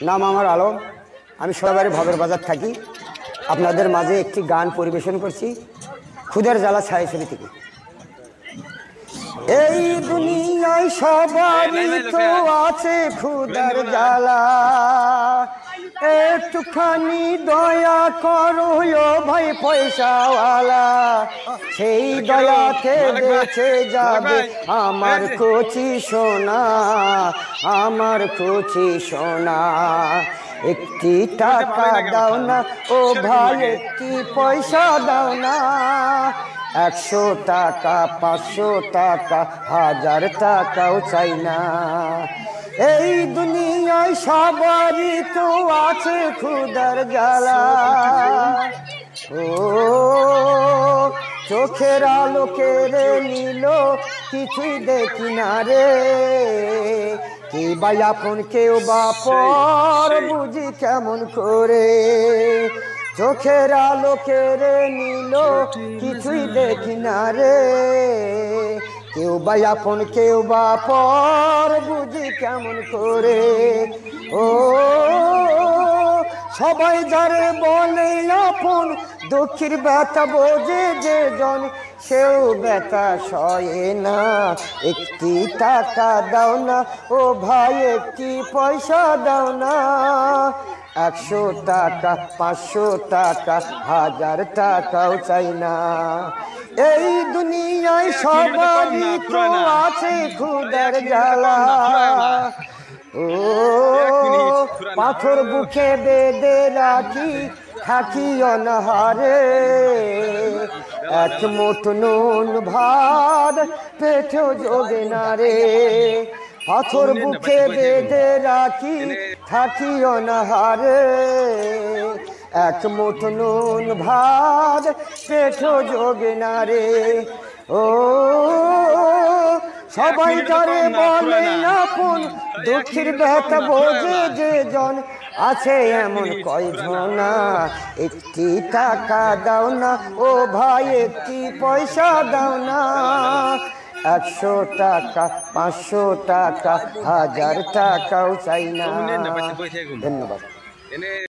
নাম আমার আলম। আমি সবাই ভবের বাজার থাকি। আপনাদের মাঝে একটি গান পরিবেশন করছি খুদের জ্বালা ছায়াছবি থেকে। এই দুনিয়ায় সবারই তো আছে খুদের জ্বালা, একটুখানি দয়া করো ও ভাই পয়সাওয়ালা, সেই দয়াতে বেঁচে যাবে আমার কচি সোনা, আমার কচি সোনা। একটি টাকা দাও না ও ভাই, একটি পয়সা দাও না, 100 টাকা 500 টাকা 1000 টাকাও চাই না। এই দুনিয়ায় সবারই তো আছে খুদার জ্বালা, ও চোখের আলো কেড়ে নিল কিছুই দেখি না রে, কে বা আপন কেউ বা পর বুঝি কেমন করে, চোখের আলো কেড়ে নিল কিছুই দেখি না রে, কেউ বা আপন কেউ বা পর বুঝি কেমন করে। ও সবাই যারে বলে আপন, দুঃখের ব্যথা বোঝে যে জন, সেও ব্যথা সয়ে না। একটি টাকা দাও না ও ভাই, একটি পয়সা দাও না, 100 টাকা 500 টাকা 1000 টাকাও চাই না। এই দুনিয়ায় সবারই তো আছে খুদের জ্বালা, ও পাথর বুকে বেঁধে রাখি থাকি অনাহারে, এক মুঠো নুন ভাত পেটেও জোগে না রে, পাথর বুকে বেঁধে রাখি থাকি অনাহারে, এক মুঠো নুন ভাত পেটেও জোগে না রে। ও সবাই যারে বলে আপন, দুঃখের ব্যথা বোঝে যে জন, আছে এমন কয়জনা। একটি টাকা দাও না ও ভাই, একটি পয়সা দাও না, 100 টাকা 500 টাকা 1000 টাকাও চাই না। ধন্যবাদ।